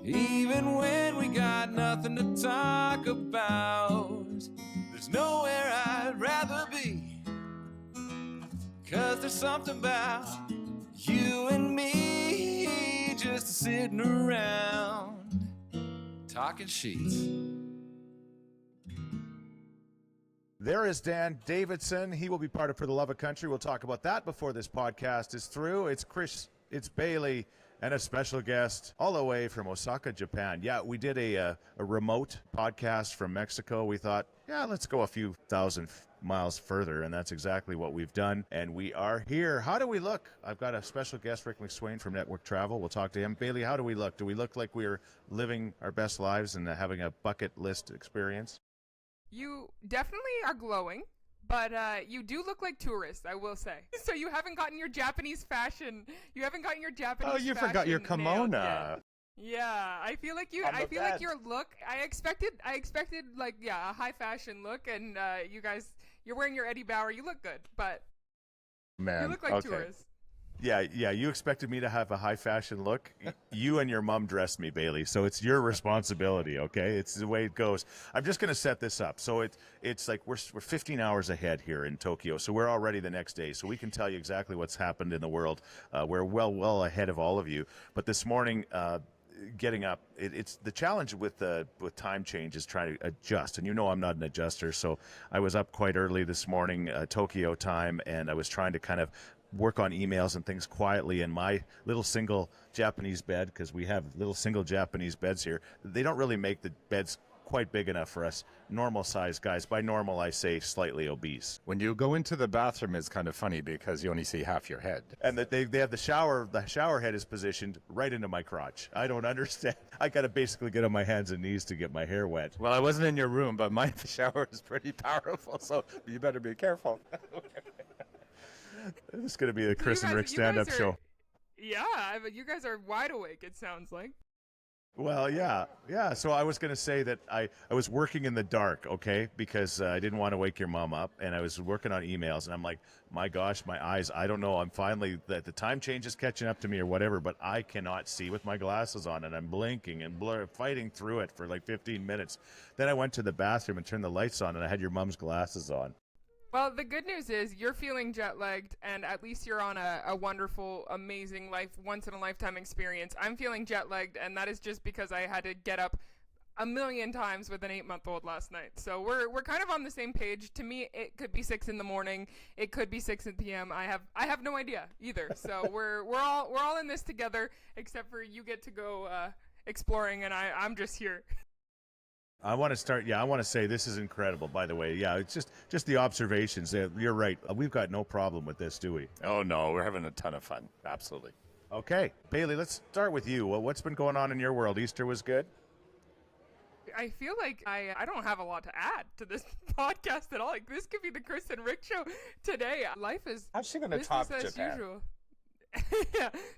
Even when we got nothing to talk about, there's nowhere I'd rather be. 'Cause there's something about you and me just sitting around talking Scheetz. There is Dan Davidson. He will be part of For the Love of Country. We'll talk about that before this podcast is through. It's Chris, it's Baillie, and a special guest all the way from Osaka, Japan. Yeah, we did a remote podcast from Mexico. We thought, yeah, let's go a few thousand miles further, and that's exactly what we've done. And we are here. How do we look? I've got a special guest, Rick MacSwain from Network Travel. We'll talk to him. Baillie, how do we look? Do we look like we're living our best lives and having a bucket list experience? You definitely are glowing, but you do look like tourists, I will say. So you haven't gotten your Japanese fashion. You haven't gotten your Japanese fashion. Oh, you forgot your kimono. Yeah, I feel like like your look. I expected like a high fashion look, and you guys, you're wearing your Eddie Bauer. You look good, but man, you look like tourists. Yeah, you expected me to have a high fashion look. You and your mom dressed me, Baillie, so it's your responsibility, okay? It's the way it goes. I'm just going to set this up. So it's like we're 15 hours ahead here in Tokyo, so we're already the next day, so we can tell you exactly what's happened in the world. We're well ahead of all of you. But this morning, getting up, it's the challenge with time change is trying to adjust. And you know I'm not an adjuster, so I was up quite early this morning, Tokyo time, and I was trying to kind of work on emails and things quietly in my little single Japanese bed, because we have little single Japanese beds here. They don't really make the beds quite big enough for us normal sized guys. By normal, I say slightly obese. When you go into the bathroom, it's kind of funny because you only see half your head. And that they have the shower head is positioned right into my crotch. I don't understand. I got to basically get on my hands and knees to get my hair wet. Well, I wasn't in your room, but my shower is pretty powerful, so you better be careful. This is going to be the Chris and Rick stand-up show. Yeah, but you guys are wide awake, it sounds like. Well, yeah. So I was going to say that I was working in the dark, okay, because I didn't want to wake your mom up, and I was working on emails, and I'm like, my gosh, my eyes, I don't know, I'm finally, the time change is catching up to me or whatever, but I cannot see with my glasses on, and I'm blinking and fighting through it for like 15 minutes. Then I went to the bathroom and turned the lights on, and I had your mom's glasses on. Well, the good news is you're feeling jet-lagged, and at least you're on a wonderful, amazing once-in-a-lifetime experience. I'm feeling jet-lagged, and that is just because I had to get up a million times with an 8-month-old last night. So we're kind of on the same page. To me, it could be 6 in the morning. It could be 6 p.m. I have no idea either. So we're all in this together, except for you get to go exploring, and I'm just here. I want to start. Yeah, I want to say this is incredible, by the way. Yeah, it's just the observations. You're right. We've got no problem with this, do we? Oh, no, we're having a ton of fun. Absolutely. Okay. Baillie, let's start with you. Well, what's been going on in your world? Easter was good? I feel like I don't have a lot to add to this podcast at all. Like, this could be the Chris and Rick show today. Life is how's she going to top business as Japan? usual.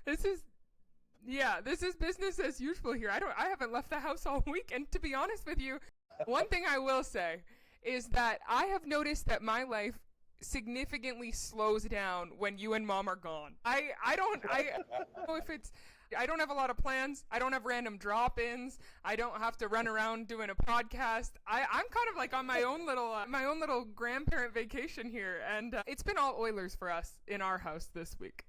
This is business as usual here. I haven't left the house all week, and to be honest with you, one thing I will say is that I have noticed that my life significantly slows down when you and mom are gone. I don't know if it's I don't have a lot of plans. I don't have random drop-ins. I don't have to run around doing a podcast. I'm kind of like on my own little grandparent vacation here, and it's been all Oilers for us in our house this week.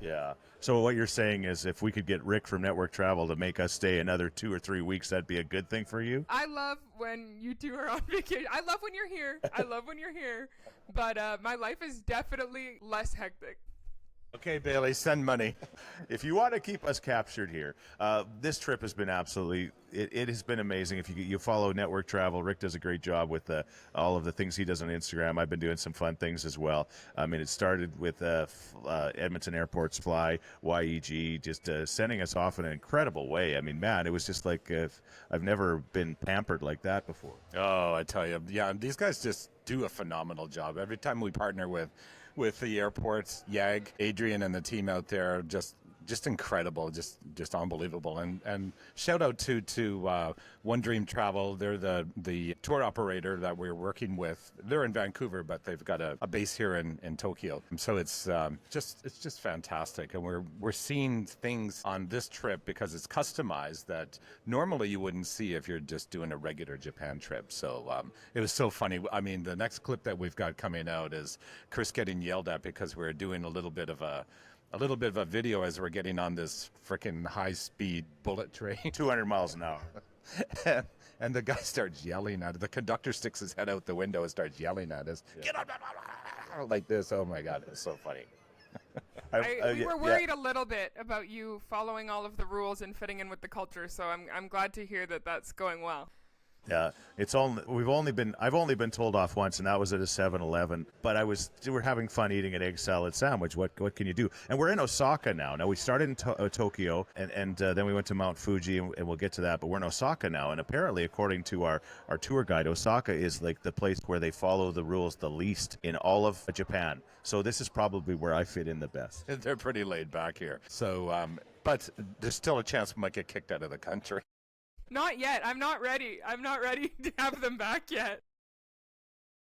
Yeah. So what you're saying is if we could get Rick from Network Travel to make us stay another 2 or 3 weeks, that'd be a good thing for you? I love when you two are on vacation. I love when you're here. But my life is definitely less hectic. Okay, Baillie, send money. If you want to keep us captured here, this trip has been absolutely, it has been amazing. If you follow Network Travel, Rick does a great job with all of the things he does on Instagram. I've been doing some fun things as well. I mean, it started with Edmonton Airport's Fly, YEG, just sending us off in an incredible way. I mean, man, it was just like I've never been pampered like that before. Oh, I tell you, yeah, these guys just do a phenomenal job. Every time we partner with the airports, YAG, Adrian and the team out there just just incredible, just unbelievable. And shout out to One Dream Travel. They're the tour operator that we're working with. They're in Vancouver, but they've got a base here in Tokyo. So it's just fantastic. And we're seeing things on this trip because it's customized that normally you wouldn't see if you're just doing a regular Japan trip. So it was so funny. I mean, the next clip that we've got coming out is Chris getting yelled at because we're doing a little bit of a video as we're getting on this freaking high-speed bullet train. 200 miles an hour. And the guy starts yelling at it. The conductor sticks his head out the window and starts yelling at us. Get up, like this. Oh my God, it's so funny. We were worried a little bit about you following all of the rules and fitting in with the culture, so I'm glad to hear that that's going well. Yeah, I've only been told off once, and that was at a 7-Eleven. But we're having fun eating an egg salad sandwich. What can you do? And we're in Osaka now. Now we started in Tokyo, and then we went to Mount Fuji, and we'll get to that. But we're in Osaka now, and apparently, according to our tour guide, Osaka is like the place where they follow the rules the least in all of Japan. So this is probably where I fit in the best. They're pretty laid back here. So, but there's still a chance we might get kicked out of the country. Not yet. I'm not ready. I'm not ready to have them back yet.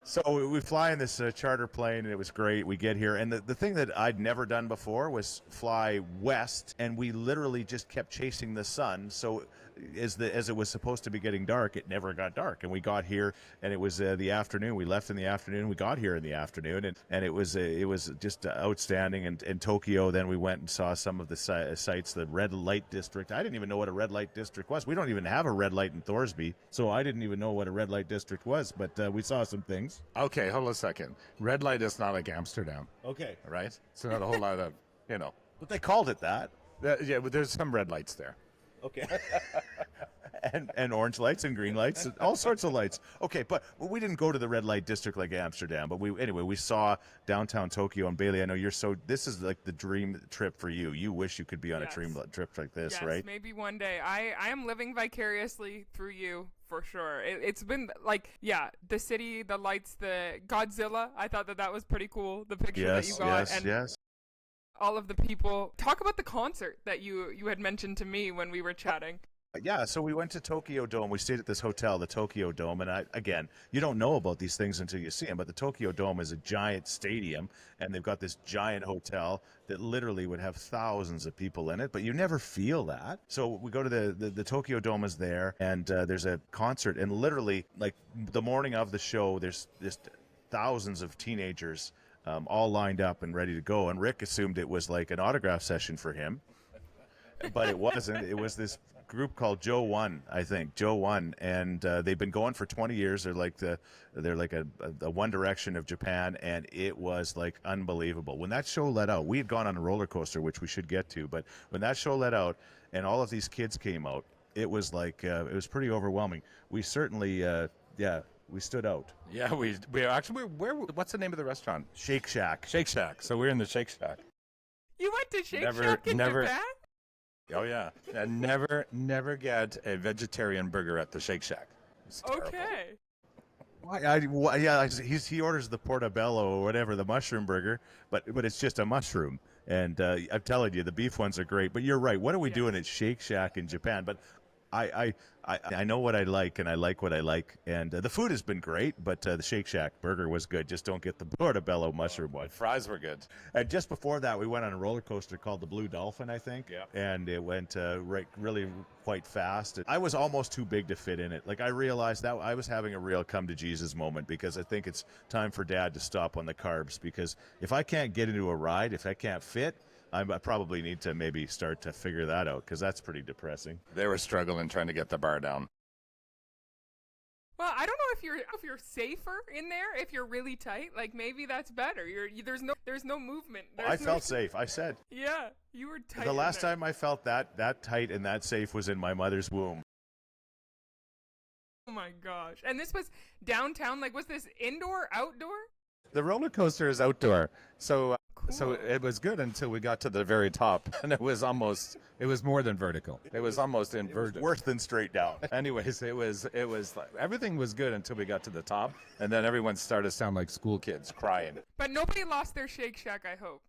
So we fly in this charter plane, and it was great. We get here, and the thing that I'd never done before was fly west, and we literally just kept chasing the sun. So as it was supposed to be getting dark, it never got dark. And we got here, and it was the afternoon. We left in the afternoon. We got here in the afternoon, and it was just outstanding. And in Tokyo, then we went and saw some of the sites, the red light district. I didn't even know what a red light district was. We don't even have a red light in Thorsby, so I didn't even know what a red light district was. But we saw some things. Okay, hold on a second. Red light is not like Amsterdam. Okay. Right? So not a whole lot of, But they called it that. Yeah, but there's some red lights there. Okay. and orange lights and green lights, and all sorts of lights. Okay, but we didn't go to the red light district like Amsterdam, but we saw downtown Tokyo. And Bailey, I know this is like the dream trip for you. You wish you could be on a dream trip like this, yes, right? Maybe one day. I am living vicariously through you. For sure. It's been like, the city, the lights, the Godzilla. I thought that was pretty cool. The picture that you got. Yes. All of the people. Talk about the concert that you had mentioned to me when we were chatting. Yeah, so we went to Tokyo Dome. We stayed at this hotel, the Tokyo Dome. And again, you don't know about these things until you see them. But the Tokyo Dome is a giant stadium, and they've got this giant hotel that literally would have thousands of people in it. But you never feel that. So we go to the Tokyo Dome is there, and there's a concert. And literally, like the morning of the show, there's just thousands of teenagers all lined up and ready to go. And Rick assumed it was like an autograph session for him. But it wasn't. It was this group called Joe One, I think. Joe One, and they've been going for 20 years. They're like a One Direction of Japan, and it was like unbelievable. When that show let out, we had gone on a roller coaster, which we should get to, but when that show let out and all of these kids came out, it was like it was pretty overwhelming. We certainly we stood out. Yeah, we actually what's the name of the restaurant? Shake Shack. Shake Shack. So we're in the Shake Shack. You went to Shake Shack in Japan? Oh yeah, and never get a vegetarian burger at the Shake Shack. Okay. He orders the portobello or whatever, the mushroom burger, but it's just a mushroom. And I'm telling you, the beef ones are great. But you're right. What are we doing at Shake Shack in Japan? But I know what I like, and I like what I like. And the food has been great, but the Shake Shack burger was good. Just don't get the portobello mushroom one. Fries were good. And just before that, we went on a roller coaster called the Blue Dolphin, I think. Yeah. And it went really quite fast. I was almost too big to fit in it. Like, I realized that I was having a real come to Jesus moment, because I think it's time for Dad to stop on the carbs, because if I can't get into a ride, if I can't fit, I probably need to maybe start to figure that out, because that's pretty depressing. They were struggling trying to get the bar down. Well, I don't know if you're safer in there if you're really tight. Like, maybe that's better. There's no movement. I felt safe. I said. Yeah, you were tight. The last time I felt that tight and that safe was in my mother's womb. Oh my gosh! And this was downtown. Like, was this indoor, outdoor? The roller coaster is outdoor, so Cool. So it was good until we got to the very top, and it was more than vertical. It was almost inverted. Worse than straight down. Anyways, it was like, everything was good until we got to the top, and then everyone started to sound like school kids crying. But nobody lost their Shake Shack, I hope.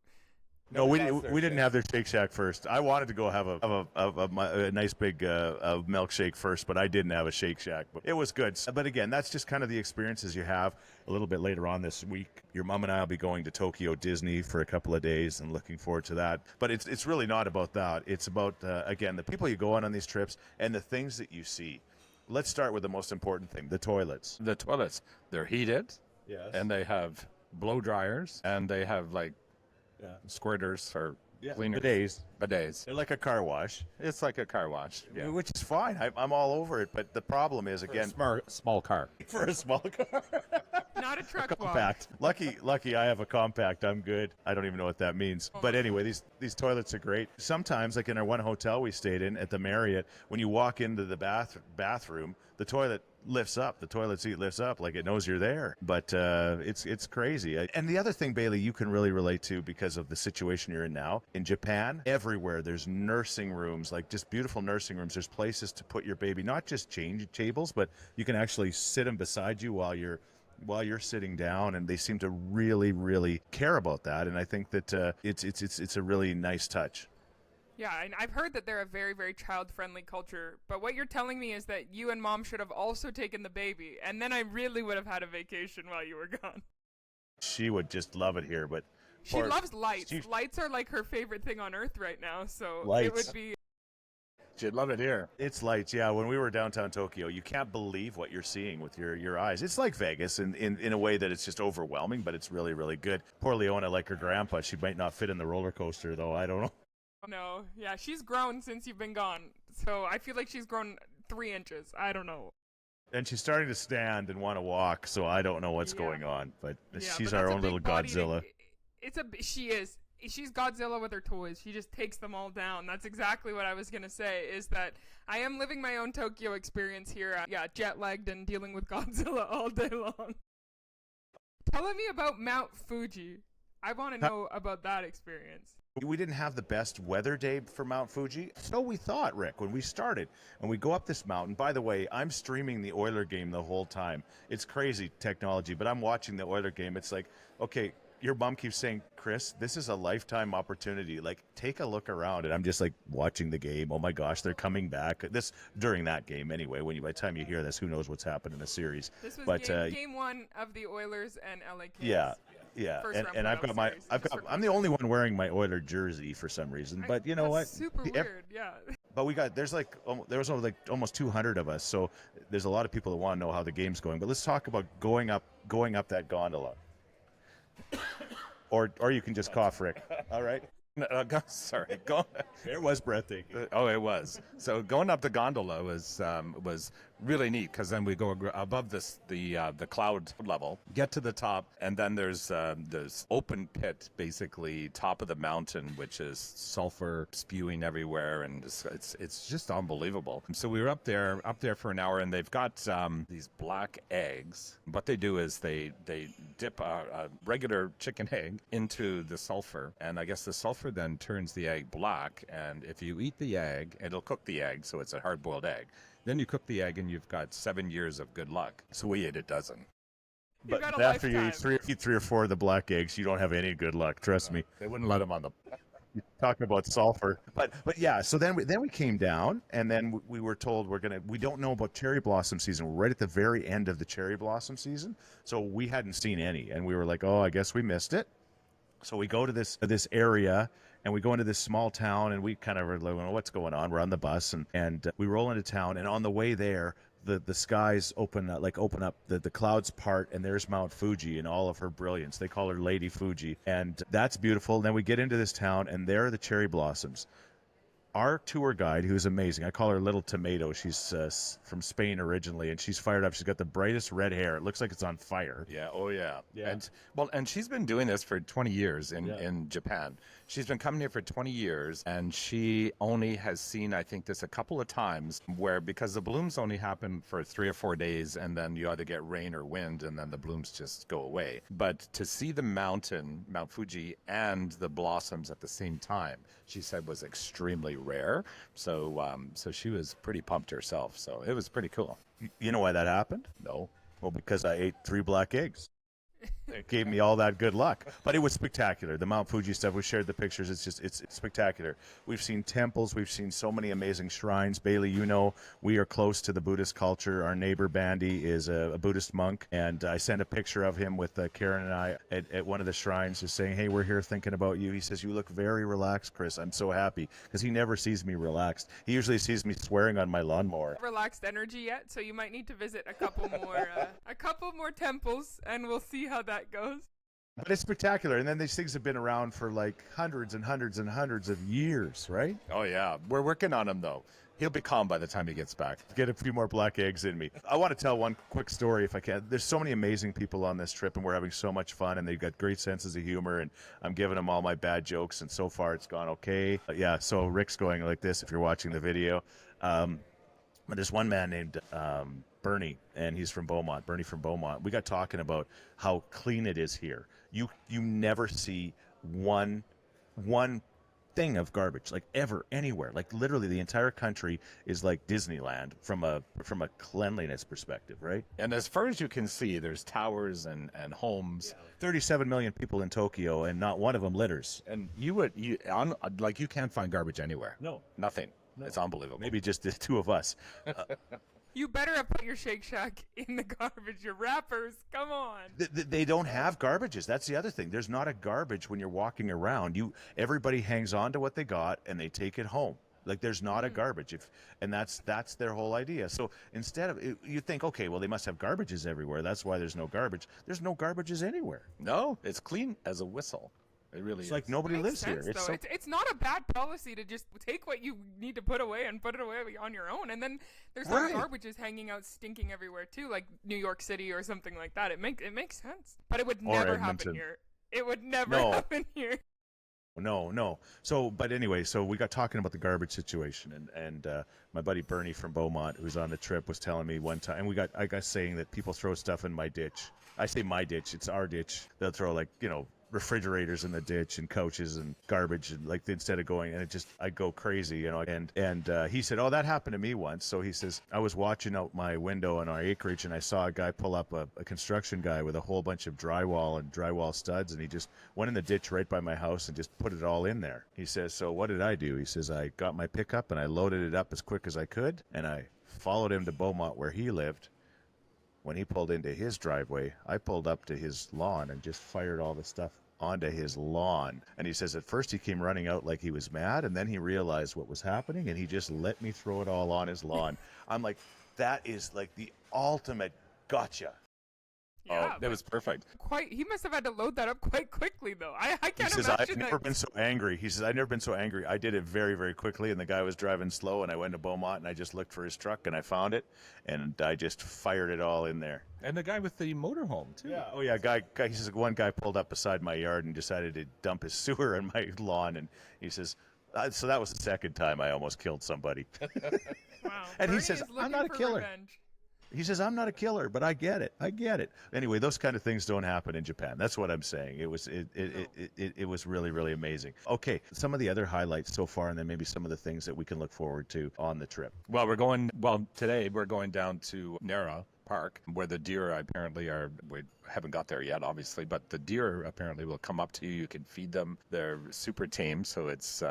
No, we didn't have their Shake Shack first. I wanted to go have a nice big milkshake first, but I didn't have a Shake Shack. But it was good. But again, that's just kind of the experiences you have. A little bit later on this week, your mom and I will be going to Tokyo Disney for a couple of days, and looking forward to that. But it's really not about that. It's about again, the people you go on these trips and the things that you see. Let's start with the most important thing: the toilets. The toilets, they're heated, Yes. and they have blow dryers, and they have like squirters or cleaners. Bidets. They're like a car wash. It's like a car wash. Yeah. Which is fine. I'm all over it. But the problem is, again, Small car. for a small car. Not a truck wash. Compact. Lucky I have a compact. I'm good. I don't even know what that means. But anyway, these toilets are great. Sometimes, like in our one hotel we stayed in at the Marriott, when you walk into the bathroom, the toilet lifts up. The toilet seat lifts up like it knows you're there. But it's crazy. And the other thing, Bailey, you can really relate to because of the situation you're in now. In Japan, everywhere there's nursing rooms, like just beautiful nursing rooms. There's places to put your baby, not just change tables, but you can actually sit them beside you while you're sitting down, and they seem to really, really care about that. And I think that it's a really nice touch. Yeah, and I've heard that they're a very, very child-friendly culture. But what you're telling me is that you and Mom should have also taken the baby, and then I really would have had a vacation while you were gone. She would just love it here, but she loves lights. Lights are like her favorite thing on earth right now, so it would be... She'd love it here. It's lights, yeah. When we were downtown Tokyo, you can't believe what you're seeing with your eyes. It's like Vegas in a way that it's just overwhelming, but it's really, really good. Poor Leona, like her grandpa, she might not fit in the roller coaster, though. I don't know. No, yeah, she's grown since you've been gone, so I feel like she's grown 3 inches. I don't know. And she's starting to stand and want to walk, so I don't know what's going on. But she's our own little Godzilla. She is. She's Godzilla with her toys. She just takes them all down. That's exactly what I was going to say, is that I am living my own Tokyo experience here. Jet-lagged and dealing with Godzilla all day long. Telling me about Mount Fuji. I want to know about that experience. We didn't have the best weather day for Mount Fuji. So we thought, Rick, when we started. And we go up this mountain. By the way, I'm streaming the Oiler game the whole time. It's crazy technology, but I'm watching the Oiler game. It's like, okay, your mom keeps saying, Chris, this is a lifetime opportunity. Like, take a look around. And I'm just like watching the game. Oh my gosh, they're coming back. This during that game anyway. By the time you hear this, who knows what's happened in the series. This was game 1 of the Oilers and LA Kings. Yeah, and I'm the only one wearing my Oiler jersey for some reason. But you know what? Super weird, yeah. But there was almost 200 of us, so there's a lot of people that want to know how the game's going. But let's talk about going up that gondola. Or you can just cough, Rick. All right. Sorry. It was breathtaking. It was. So going up the gondola was really neat, because then we go above the cloud level, get to the top, and then there's open pit, basically top of the mountain, which is sulfur spewing everywhere, and it's just unbelievable. And so we were up there for an hour, and they've got these black eggs. What they do is they dip a regular chicken egg into the sulfur, and I guess the sulfur then turns the egg black, and if you eat the egg, it'll cook the egg, so it's a hard-boiled egg. Then you cook the egg, and you've got 7 years of good luck. So we ate a dozen. But after you eat three or four of the black eggs, you don't have any good luck. Trust me. They wouldn't let them on the... You're talking about sulfur. But yeah, so then we came down, and then we were told we don't know about cherry blossom season. We're right at the very end of the cherry blossom season, so we hadn't seen any, and we were like, oh, I guess we missed it. So we go to this area, and we go into this small town, and we kind of are like, well, what's going on? We're on the bus, and we roll into town, and on the way there, the skies open up, the clouds part, and there's Mount Fuji in all of her brilliance. They call her Lady Fuji, and that's beautiful. And then we get into this town, and there are the cherry blossoms. Our tour guide, who's amazing, I call her Little Tomato. She's from Spain originally, and she's fired up. She's got the brightest red hair. It looks like it's on fire. Yeah, oh yeah. And she's been doing this for 20 years in Japan. She's been coming here for 20 years, and she only has seen, I think, this a couple of times, where because the blooms only happen for 3 or 4 days, and then you either get rain or wind, and then the blooms just go away. But to see the mountain, Mount Fuji, and the blossoms at the same time, she said was extremely rare. So she was pretty pumped herself. So it was pretty cool. You know why that happened? No. Well, because I ate 3 black eggs. It gave me all that good luck. But it was spectacular. The Mount Fuji stuff, we shared the pictures. It's spectacular. We've seen temples. We've seen so many amazing shrines. Baillie, you know, we are close to the Buddhist culture. Our neighbor Bandy is a Buddhist monk. And I sent a picture of him with Karen and I at one of the shrines just saying, hey, we're here thinking about you. He says, you look very relaxed, Chris. I'm so happy. Because he never sees me relaxed. He usually sees me swearing on my lawnmower. Relaxed energy yet, so you might need to visit a couple more temples, and we'll see how that goes. But it's spectacular. And then these things have been around for like hundreds and hundreds and hundreds of years, right? Oh, yeah. We're working on him, though. He'll be calm by the time he gets back. Get a few more black eggs in me. I want to tell one quick story if I can. There's so many amazing people on this trip, and we're having so much fun, and they've got great senses of humor, and I'm giving them all my bad jokes, and so far it's gone okay. Yeah, so Rick's going like this if you're watching the video. But there's one man named Bernie, and he's from Beaumont. Bernie from Beaumont. We got talking about how clean it is here. You never see one thing of garbage, like ever, anywhere. Like literally the entire country is like Disneyland from a cleanliness perspective, right? And as far as you can see, there's towers and homes. 37 million people in Tokyo, and not one of them litters. And you can't find garbage anywhere. No. Nothing. No. It's unbelievable. Maybe just the two of us. You better have put your Shake Shack in the garbage. Your wrappers, come on. They don't have garbages. That's the other thing. There's not a garbage when you're walking around. Everybody hangs on to what they got and they take it home. Like there's not a garbage, and that's their whole idea. So instead of you think, okay, well they must have garbages everywhere. That's why there's no garbage. There's no garbages anywhere. No, it's clean as a whistle. It really is. Like nobody lives sense, here. It's not a bad policy to just take what you need to put away and put it away on your own. And then there's no garbages hanging out stinking everywhere too, like New York City or something like that. It makes sense. But it would never happen here. It would never happen here. No. So, but anyway, so we got talking about the garbage situation, and my buddy Bernie from Beaumont, who's on the trip, was telling me one time, and I got saying that people throw stuff in my ditch. I say my ditch, it's our ditch. They'll throw refrigerators in the ditch and couches and garbage, and instead of going, and I go crazy, and he said, oh, that happened to me once. So he says, I was watching out my window on our acreage, and I saw a guy pull up a construction guy with a whole bunch of drywall and drywall studs, and he just went in the ditch right by my house and just put it all in there. He says, so what did I do? He says, I got my pickup and I loaded it up as quick as I could, and I followed him to Beaumont where he lived. When he pulled into his driveway, I pulled up to his lawn and just fired all the stuff onto his lawn. And he says at first he came running out like he was mad, and then he realized what was happening, and he just let me throw it all on his lawn. I'm like, that is like the ultimate gotcha. Yeah, that was perfect. He must have had to load that up quite quickly, though. I can't imagine. I've never been so angry. He says, I've never been so angry. I did it very, very quickly, and the guy was driving slow, and I went to Beaumont, and I just looked for his truck, and I found it, and I just fired it all in there. And the guy with the motorhome, too. Yeah. Oh, yeah. Guy. He says, one guy pulled up beside my yard and decided to dump his sewer in my lawn, and he says, so that was the second time I almost killed somebody. Wow. And Bernie he says, I'm not a killer. Revenge. He says, I'm not a killer, but I get it. Anyway, those kind of things don't happen in Japan. That's what I'm saying. It was really, really amazing. Okay, some of the other highlights so far, and then maybe some of the things that we can look forward to on the trip. Well, today we're going down to Nara Park, where the deer apparently we haven't got there yet, obviously, but the deer apparently will come up to you. You can feed them. They're super tame, so it's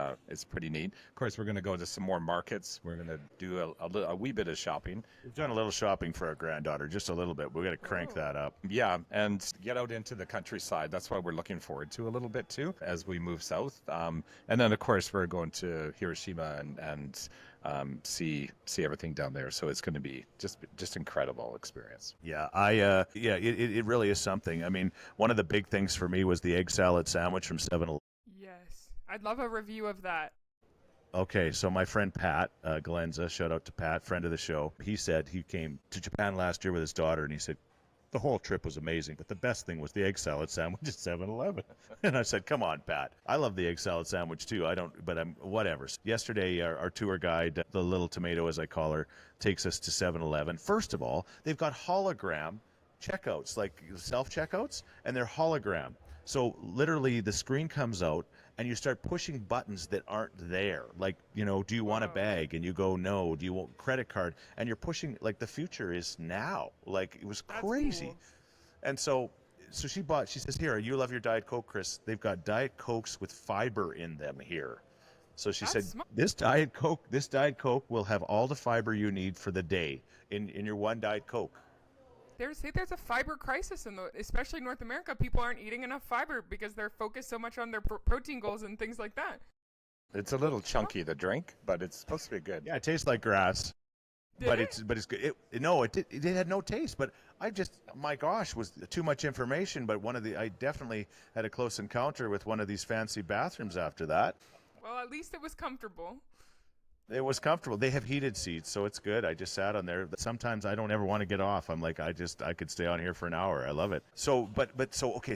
pretty neat. Of course, we're going to go to some more markets. We're going to do a wee bit of shopping. We've done a little shopping for our granddaughter, just a little bit. We're going to crank that up. Yeah, and get out into the countryside. That's what we're looking forward to a little bit, too, as we move south. And then, of course, we're going to Hiroshima and see everything down there. So it's going to be just incredible experience. Yeah, it really is something. I mean, one of the big things for me was the egg salad sandwich from 7-Eleven. Yes, I'd love a review of that. Okay, so my friend Pat Galenza, shout out to Pat, friend of the show. He said he came to Japan last year with his daughter, and he said, the whole trip was amazing, but the best thing was the egg salad sandwich at 7-Eleven. And I said, come on, Pat. I love the egg salad sandwich too. Whatever. Yesterday, our tour guide, the little tomato as I call her, takes us to 7-Eleven. First of all, they've got hologram checkouts, like self-checkouts, and they're hologram. So literally the screen comes out and you start pushing buttons that aren't there. Like, do you want a bag? And you go, no. Do you want credit card? And you're pushing, like, the future is now. Like, it was crazy. Cool. And so so she says, here, you love your Diet Coke, Chris. They've got Diet Cokes with fiber in them here. So she said, smart. this Diet Coke will have all the fiber you need for the day in your one Diet Coke. There's a fiber crisis especially in North America. People aren't eating enough fiber because they're focused so much on their protein goals and things like that. It's a little chunky, the drink, but it's supposed to be good. Yeah, it tastes like grass. But it's good. It had no taste. But my gosh, was too much information. But I definitely had a close encounter with one of these fancy bathrooms after that. Well, at least it was comfortable. It was comfortable. They have heated seats, so it's good. I just sat on there. Sometimes I don't ever want to get off. I'm like, I could stay on here for an hour. I love it. So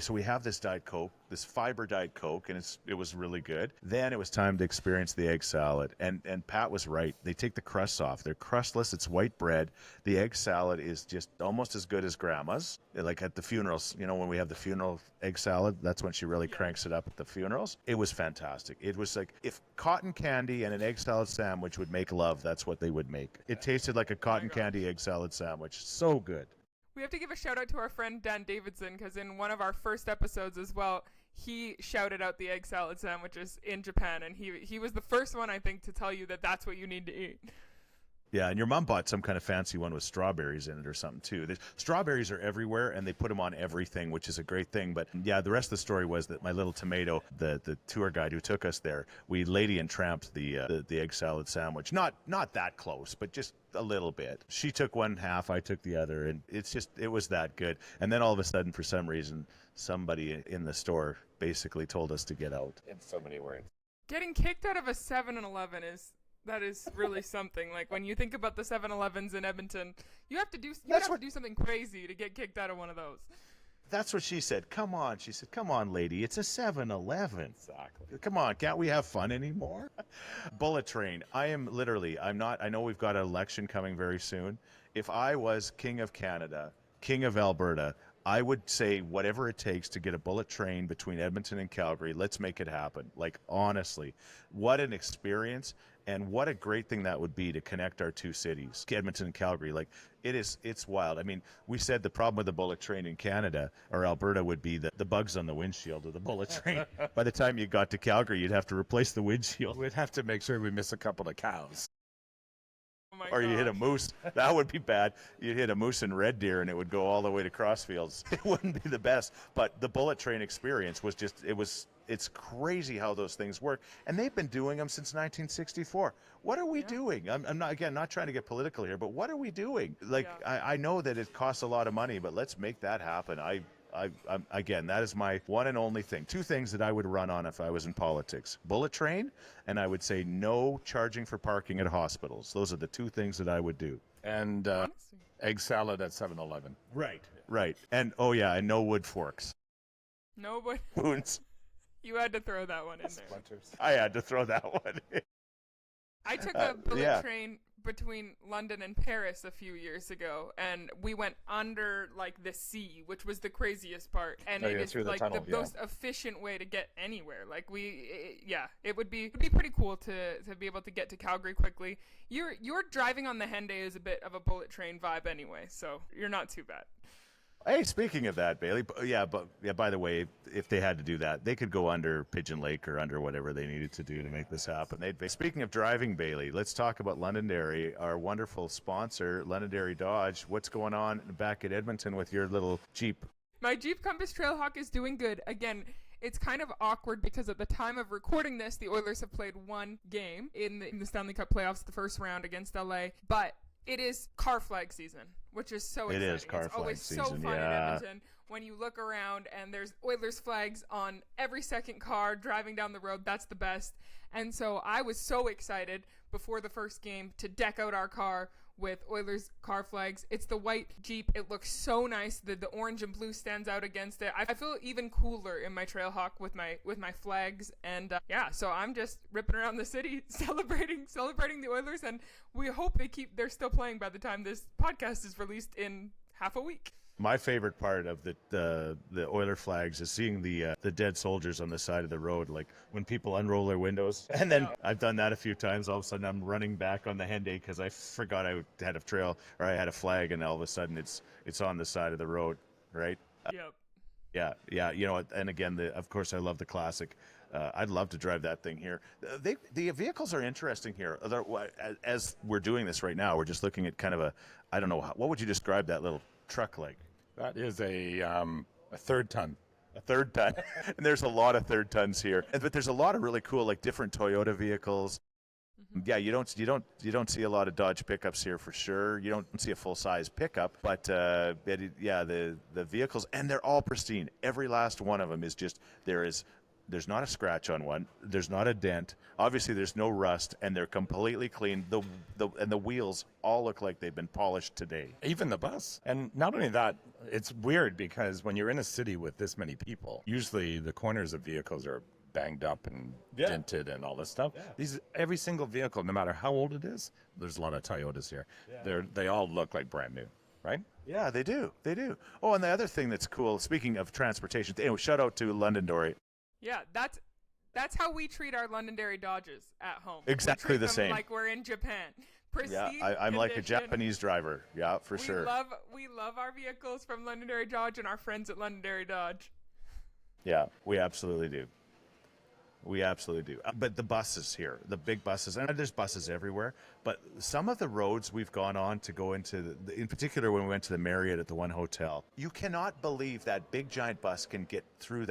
we have this Diet Coke, this fiber Diet Coke, and it was really good. Then it was time to experience the egg salad, and Pat was right. They take the crusts off. They're crustless. It's white bread. The egg salad is just almost as good as Grandma's. Like at the funerals, when we have the funeral egg salad, that's when she really cranks it up at the funerals. It was fantastic. It was like if cotton candy and an egg salad sandwich would make love, that's what they would make. It tasted like a cotton candy egg salad sandwich. So good. We have to give a shout out to our friend Dan Davidson, because in one of our first episodes as well, he shouted out the egg salad sandwiches in Japan, and he was the first one, I think, to tell you that that's what you need to eat. Yeah, and your mom bought some kind of fancy one with strawberries in it or something too. Strawberries are everywhere, and they put them on everything, which is a great thing. But yeah, the rest of the story was that my little tomato, the tour guide who took us there, we lady and tramped the egg salad sandwich. Not that close, but just a little bit. She took one half, I took the other, and it was that good. And then all of a sudden, for some reason, somebody in the store basically told us to get out. In so many words. Getting kicked out of a 7-Eleven that is really something. Like, when you think about the 7-Elevens in Edmonton, you have to do something crazy to get kicked out of one of those. That's what she said. Come on. She said, come on, lady. It's a 7-Eleven. Exactly. Come on. Can't we have fun anymore? Bullet train. I know we've got an election coming very soon. If I was King of Canada, King of Alberta, I would say whatever it takes to get a bullet train between Edmonton and Calgary, let's make it happen. Like, honestly, what an experience. And what a great thing that would be to connect our two cities, Edmonton and Calgary. Like, it's wild. I mean, we said the problem with the bullet train in Canada or Alberta would be the bugs on the windshield of the bullet train. By the time you got to Calgary, you'd have to replace the windshield. We'd have to make sure we miss a couple of cows. Oh or you hit a moose. That would be bad. You'd hit a moose and red deer, and it would go all the way to Crossfields. It wouldn't be the best. But the bullet train experience was it's crazy how those things work. And they've been doing them since 1964. What are we doing? I'm not trying to get political here, but what are we doing? Like, I know that it costs a lot of money, but let's make that happen. Again, that is my one and only thing. Two things that I would run on if I was in politics. Bullet train, and I would say no charging for parking at hospitals. Those are the two things that I would do. And egg salad at 7-Eleven. Right. And, and no wood forks. No, but Spoons. you had to throw that one in there. Splinters. I had to throw that one in. I took a bullet train between London and Paris a few years ago, and we went under like the sea, which was the craziest part. And it is like the most efficient way to get anywhere. Like it would be pretty cool to be able to get to Calgary quickly. Your driving on the Henday is a bit of a bullet train vibe anyway, so you're not too bad. Hey, speaking of that, Bailey, by the way, if they had to do that, they could go under Pigeon Lake or under whatever they needed to do to make this happen. Speaking of driving, Bailey, let's talk about Londonderry, our wonderful sponsor, Londonderry Dodge. What's going on back at Edmonton with your little Jeep? My Jeep Compass Trailhawk is doing good. Again, it's kind of awkward because at the time of recording this, the Oilers have played one game in the Stanley Cup playoffs, the first round against LA, but it is car flag season, which is so exciting. It is car flag season, It's always so fun in Edmonton when you look around and there's Oilers flags on every second car driving down the road. That's the best. And so I was so excited before the first game to deck out our car with Oilers car flags. It's the white Jeep. It looks so nice. The orange and blue stands out against it. I feel even cooler in my Trailhawk with my flags. And so I'm just ripping around the city celebrating the Oilers, and we hope they're still playing by the time this podcast is released in half a week. My favorite part of the Oiler flags is seeing the dead soldiers on the side of the road, like when people unroll their windows. And then I've done that a few times. All of a sudden, I'm running back on the Henday because I forgot I had a flag, and all of a sudden it's on the side of the road, right? Yep. Yeah, yeah. You know, and again, of course, I love the classic. I'd love to drive that thing here. The vehicles are interesting here. As we're doing this right now, we're just looking at kind of I don't know, what would you describe that little truck like? That is a third ton. A third ton. And there's a lot of third tons here. But there's a lot of really cool, like different Toyota vehicles. Yeah, you don't see a lot of Dodge pickups here for sure. You don't see a full size pickup, but yeah, the vehicles, and they're all pristine. Every last one of them is just there's not a scratch on one. There's not a dent. Obviously, there's no rust, and they're completely clean. The wheels all look like they've been polished today. Even the bus. And not only that, it's weird because when you're in a city with this many people, usually the corners of vehicles are banged up and dented and all this stuff. Yeah. Every single vehicle, no matter how old it is, there's a lot of Toyotas here. Yeah. They all look like brand new, right? Yeah, they do. They do. Oh, and the other thing that's cool, speaking of transportation, anyway, shout out to Londonderry. Yeah, that's how we treat our Londonderry Dodges at home. Exactly the same. Like we're in Japan. Pristine I'm like a Japanese driver. Yeah, for sure. We love our vehicles from Londonderry Dodge and our friends at Londonderry Dodge. Yeah, we absolutely do. We absolutely do. But the buses here, the big buses, and there's buses everywhere, but some of the roads we've gone on to go into, in particular when we went to the Marriott at the one hotel, you cannot believe that big giant bus can get through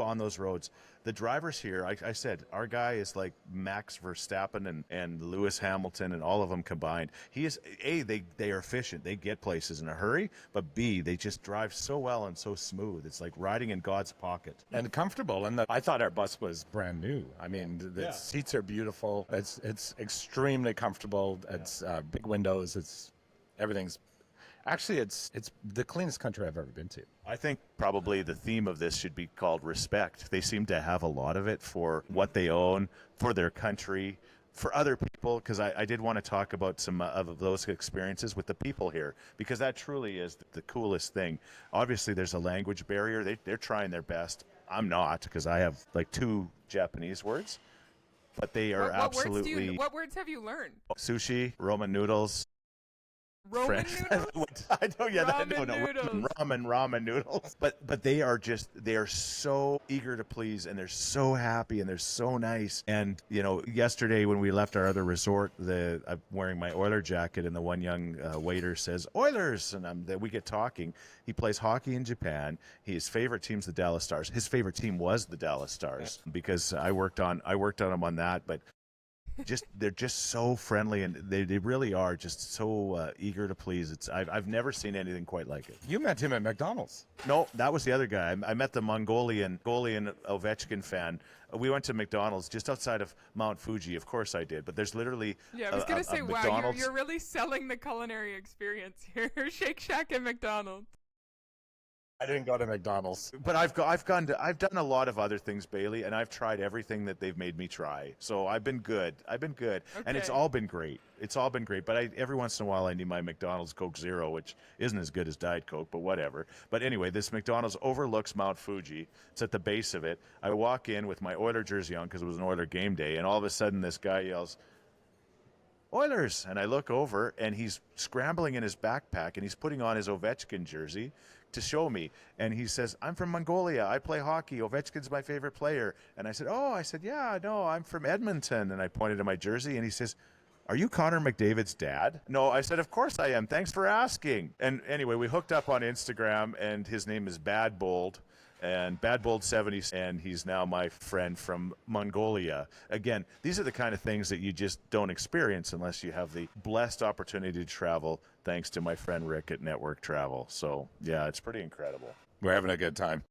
on those roads. The drivers here, I said, our guy is like Max Verstappen and Lewis Hamilton and all of them combined. He is, A, they are efficient. They get places in a hurry, but B, they just drive so well and so smooth. It's like riding in God's pocket. And comfortable. And I thought our bus was brand new. I mean, the seats are beautiful. It's extremely comfortable. It's big windows. Everything's actually, it's the cleanest country I've ever been to. I think probably the theme of this should be called respect. They seem to have a lot of it for what they own, for their country, for other people, because I did want to talk about some of those experiences with the people here, because that truly is the coolest thing. Obviously, there's a language barrier. They're trying their best. I'm not, because I have like 2 Japanese words, but they are absolutely... What words have you learned? Sushi, Roman noodles. Roman noodles? I don't. Yeah, ramen noodles. Ramen noodles. But they are so eager to please, and they're so happy, and they're so nice. And you know, yesterday when we left our other resort, I'm wearing my Oiler jacket, and the one young waiter says Oilers, and we get talking. He plays hockey in Japan. His favorite team's the Dallas Stars. His favorite team was the Dallas Stars because I worked on him on that, but. They're just so friendly, and they really are just so eager to please. I've never seen anything quite like it. You met him at McDonald's. No, that was the other guy. I met the Mongolian Ovechkin fan. We went to McDonald's just outside of Mount Fuji. Of course I did, but there's literally I was gonna say, wow, you're really selling the culinary experience here. Shake Shack and McDonald's. I didn't go to McDonald's, but I've done a lot of other things, Bailey, and I've tried everything that they've made me try. So I've been good, okay. And it's all been great. But every once in a while I need my McDonald's Coke Zero, which isn't as good as Diet Coke, but whatever. But anyway, this McDonald's overlooks Mount Fuji. It's at the base of it. I walk in with my Oiler jersey on because it was an Oiler game day, and all of a sudden this guy yells, Oilers! And I look over, and he's scrambling in his backpack, and he's putting on his Ovechkin jersey to show me. And he says, I'm from Mongolia. I play hockey. Ovechkin's my favorite player. And I said, yeah, no, I'm from Edmonton. And I pointed to my jersey, and he says, are you Connor McDavid's dad? No, I said, of course I am. Thanks for asking. And anyway, we hooked up on Instagram, and his name is Bad Bold. And Bad Bold 70, and he's now my friend from Mongolia. Again, these are the kind of things that you just don't experience unless you have the blessed opportunity to travel, thanks to my friend Rick at Network Travel. So, yeah, it's pretty incredible. We're having a good time.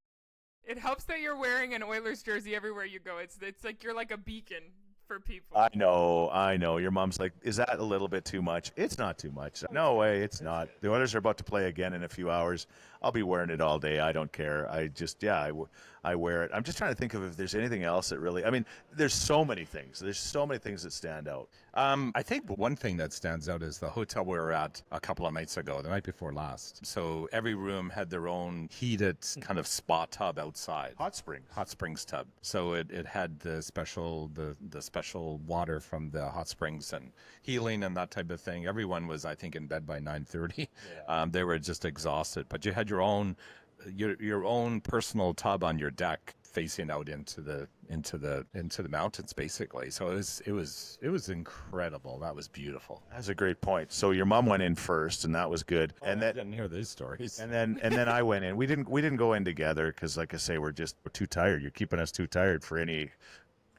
It helps that you're wearing an Oilers jersey everywhere you go. It's like you're like a beacon for people. I know. Your mom's like, is that a little bit too much? It's not too much. No way, it's not. The Oilers are about to play again in a few hours. I'll be wearing it all day. I don't care. I wear it. I'm just trying to think of if there's anything else that really, there's so many things. There's so many things that stand out. I think one thing that stands out is the hotel we were at a couple of nights ago, the night before last. So every room had their own heated kind of spa tub outside. Hot springs tub. So it had the special water from the hot springs and healing and that type of thing. Everyone was, I think, in bed by 9:30. Yeah. They were just exhausted. But you had your own your own personal tub on your deck facing out into the mountains, basically. So it was incredible. That was beautiful. That's a great point. So your mom went in first, and that was good. And I then didn't hear these stories. and then I went in. We didn't go in together because, like I say, we're too tired. You're keeping us too tired for any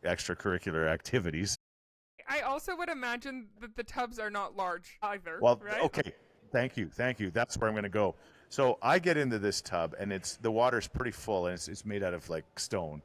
extracurricular activities. I also would imagine that the tubs are not large either. Well, right? okay. Thank you. That's where I'm going to go. So I get into this tub, and the water's pretty full, and it's made out of like stone.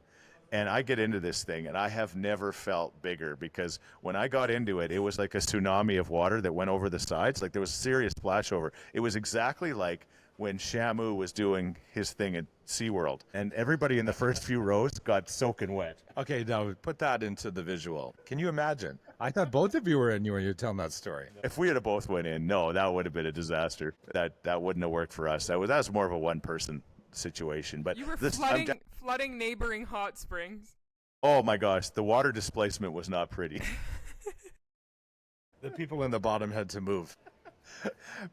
And I get into this thing, and I have never felt bigger, because when I got into it, it was like a tsunami of water that went over the sides. Like there was serious splashover. It was exactly like when Shamu was doing his thing at SeaWorld, and everybody in the first few rows got soaking wet. Okay, now put that into the visual. Can you imagine? I thought both of you were in when you were telling that story. If we had both went in, no, that would have been a disaster. That wouldn't have worked for us. That was more of a one-person situation. But You were this, flooding neighboring hot springs. oh my gosh, the water displacement was not pretty. The people in the bottom had to move.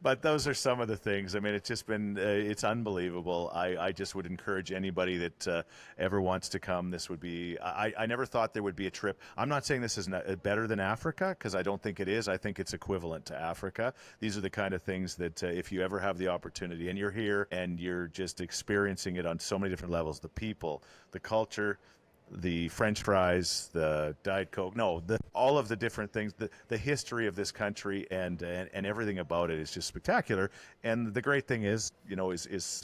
But those are some of the things. I mean, it's just been, it's unbelievable. I just would encourage anybody that ever wants to come. This would be, I never thought there would be a trip. I'm not saying this is better than Africa, because I don't think it is. I think it's equivalent to Africa. These are the kind of things that if you ever have the opportunity and you're here and you're just experiencing it on so many different levels, the people, the culture, the French fries, the Diet Coke, all of the different things, the history of this country and everything about it is just spectacular. And the great thing is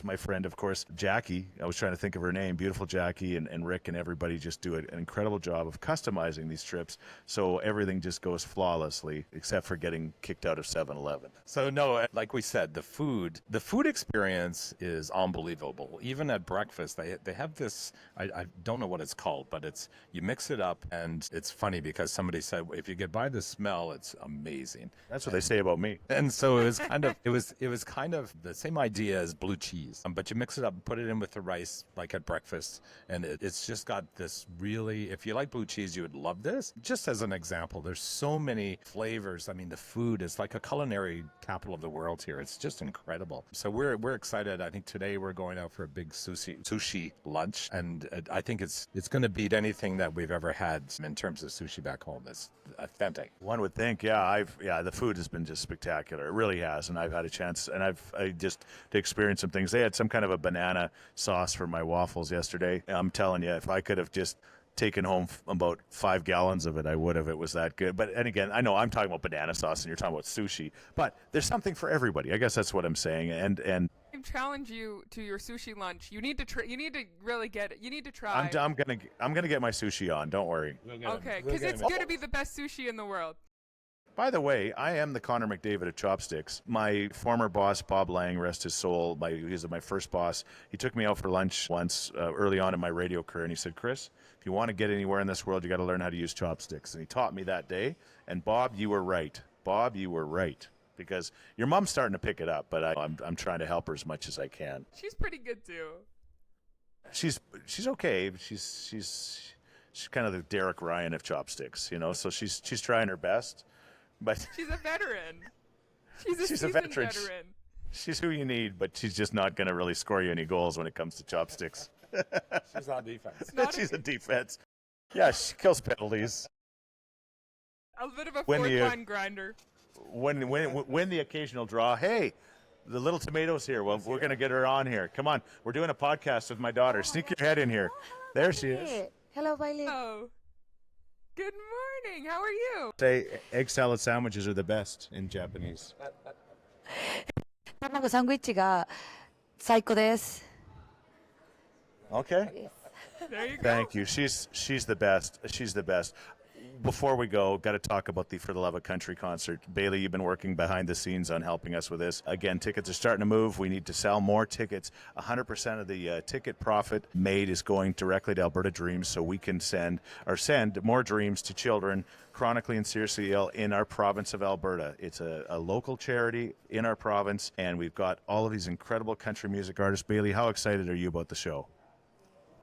my friend, of course, Jackie. I was trying to think of her name. Beautiful Jackie and Rick and everybody just do an incredible job of customizing these trips, so everything just goes flawlessly, except for getting kicked out of 7-Eleven. So no, like we said, the food experience is unbelievable. Even at breakfast, they have this, I don't know what it's called, but you mix it up, and it's funny because somebody said if you get by the smell, it's amazing. That's what they say about me. And so it was kind of the same idea as blue cheese, but you mix it up and put it in with the rice, like at breakfast, and it's just got this really. If you like blue cheese, you would love this. Just as an example, there's so many flavors. I mean, the food is like a culinary capital of the world here. It's just incredible. So we're excited. I think today we're going out for a big sushi lunch, and I think it's going to beat anything that we've ever had in terms of sushi back home. It's authentic. One would think, the food has been just spectacular. It really has, and I've had a chance, and I just to experience some things. They had some kind of a banana sauce for my waffles yesterday. I'm telling you, if I could have just taken home about 5 gallons of it, I would have. It was that good. But and again, I know I'm talking about banana sauce, and you're talking about sushi, but there's something for everybody. I guess that's what I'm saying. And I challenge you to your sushi lunch. You need to you need to really get it. You need to try. I'm gonna get my sushi on. Don't worry. Okay, because it's going to be the best sushi in the world. By the way, I am the Connor McDavid of chopsticks. My former boss, Bob Lang, rest his soul, he's my first boss. He took me out for lunch once early on in my radio career, and he said, Chris, if you want to get anywhere in this world, you got to learn how to use chopsticks. And he taught me that day. And Bob, you were right. Because your mom's starting to pick it up, but I'm trying to help her as much as I can. She's pretty good too. She's okay. She's kind of the Derek Ryan of chopsticks, So she's trying her best. But she's a veteran. She's a veteran. She's who you need, but she's just not going to really score you any goals when it comes to chopsticks. She's on defense. She's a defense. Yeah, she kills penalties. A bit of a fourth-line grinder. When the occasional draw, hey, the little tomato's here. Well, we're going to get her on here. Come on. We're doing a podcast with my daughter. Sneak your head in here. There she is. Hello, Baillie. Oh. Good morning. How are you? Say egg salad sandwiches are the best in Japanese. 卵サンドイッチが最高です。 Okay. There you go. Thank you. She's the best. She's the best. Before we go, got to talk about the For the Love of Country concert. Baillie, you've been working behind the scenes on helping us with this. Again, tickets are starting to move. We need to sell more tickets. 100% of the ticket profit made is going directly to Alberta Dreams, so we can send more dreams to children chronically and seriously ill in our province of Alberta. It's a local charity in our province, and we've got all of these incredible country music artists. Baillie, how excited are you about the show?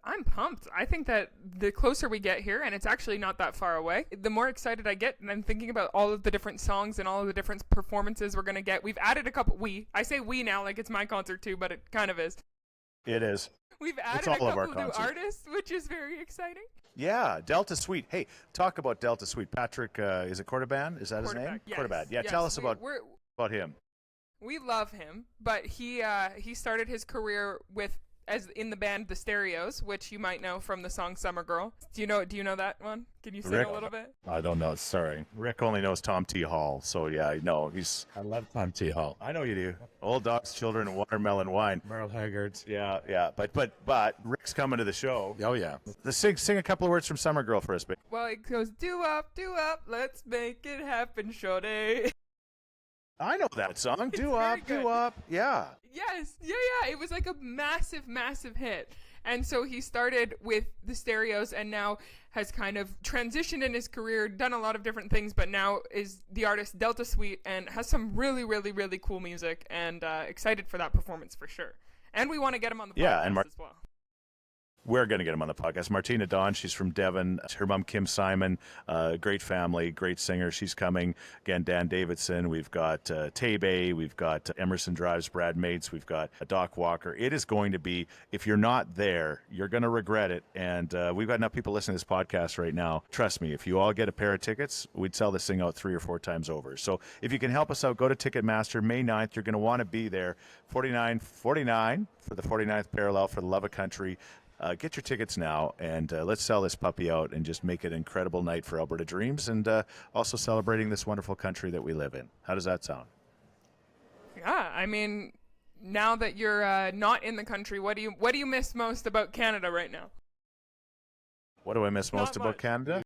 I'm pumped. I think that the closer we get here, and it's actually not that far away, the more excited I get, and I'm thinking about all of the different songs and all of the different performances we're going to get. We've added a couple. I say we now like it's my concert too, but it kind of is. It is. We've added all a of our couple new concerts. artists, which is very exciting. Yeah, Delta Suite. Hey, talk about Delta Suite. Patrick, is it Quarterban? Is that his name? Quarterback, yes. Quarterback. Yeah, Yes, tell us about him. We love him, but he started his career as in the band The Stereos, which you might know from the song Summer Girl. Do you know that one? Can you sing Rick? a little bit? I don't know. Sorry. Rick only knows Tom T. Hall, so yeah, no, he's. I love Tom T. Hall. I know you do. Old Dogs, Children, and Watermelon Wine. Merle Haggard. Yeah, but Rick's coming to the show. Oh, yeah. Sing a couple of words from Summer Girl for us, babe. Well, it goes, do up, let's make it happen, shorty. I know that song. Do very up, good. do up. Yeah. Yes, yeah. It was like a massive hit. And so he started with the Stereos and now has kind of transitioned in his career, done a lot of different things, but now is the artist Delta Suite and has some really, really, really cool music, and excited for that performance for sure. And we want to get him on the podcast as well. We're going to get him on the podcast. Martina Dawn, she's from Devon. Her mom, Kim Simon, great family, great singer. She's coming. Again, Dan Davidson. We've got Tebe. We've got Emerson Drives, Brad Mates. We've got Doc Walker. It is going to be, if you're not there, you're going to regret it. And we've got enough people listening to this podcast right now. Trust me, if you all get a pair of tickets, we'd sell this thing out 3 or 4 times over. So if you can help us out, go to Ticketmaster, May 9th. You're going to want to be there. $49.49 for the 49th parallel for the love of country. Get your tickets now, and let's sell this puppy out and just make it an incredible night for Alberta Dreams, and also celebrating this wonderful country that we live in. How does that sound? Yeah, I mean, now that you're not in the country, what do you miss most about Canada right now? What do I miss most Not about much. Canada?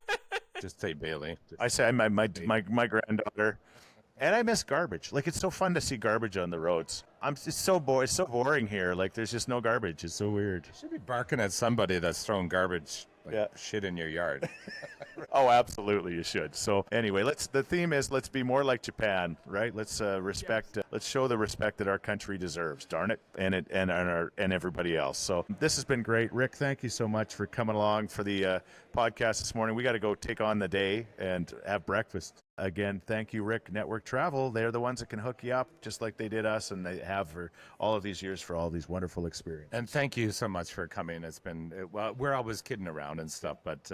Just say Baillie. I say my granddaughter, and I miss garbage. Like, it's so fun to see garbage on the roads. It's so boring here. Like, there's just no garbage. It's so weird. You should be barking at somebody that's throwing garbage, shit in your yard. Oh, absolutely, you should. So anyway, the theme is let's be more like Japan, right? Let's respect. Let's show the respect that our country deserves. Darn it, and everybody else. So this has been great, Rick. Thank you so much for coming along for the podcast this morning. We got to go take on the day and have breakfast. Again, thank you, Rick. Network Travel. They're the ones that can hook you up, just like they did us, and they have for all of these years for all these wonderful experiences. And thank you so much for coming. It's been, well, we're always kidding around and stuff, but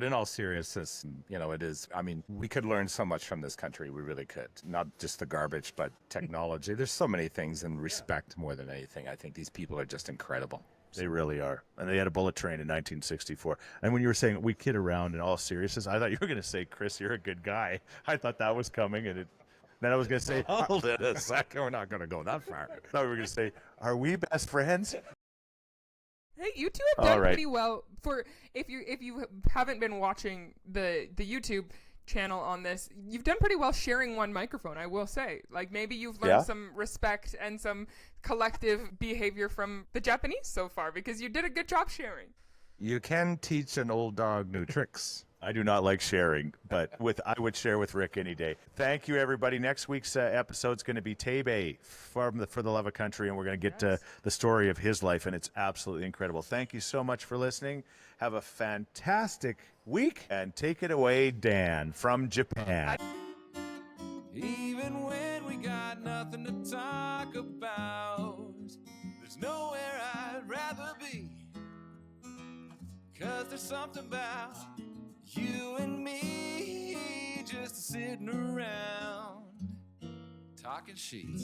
in all seriousness, it is, I mean, we could learn so much from this country. We really could. Not just the garbage, but technology. There's so many things, and respect more than anything. I think these people are just incredible. They really are. And they had a bullet train in 1964. And when you were saying we kid around in all seriousness, I thought you were going to say, Chris, you're a good guy. I thought that was coming, and then I was going to say, Hold it a second. We're not going to go that far. I thought we were going to say, are we best friends? Hey, you two have done All right. pretty well. For if you haven't been watching the YouTube channel on this, you've done pretty well sharing one microphone, I will say. Like, maybe you've learned some respect and some collective behavior from the Japanese so far, because you did a good job sharing. You can teach an old dog new tricks. I do not like sharing, but I would share with Rick any day. Thank you, everybody. Next week's episode is going to be Tebe for the love of country, and we're going to get to the story of his life, and it's absolutely incredible. Thank you so much for listening. Have a fantastic week, and take it away, Dan, from Japan. Even when we got nothing to talk about, there's nowhere I'd rather be. 'Cause there's something about you and me just sitting around talking sheets.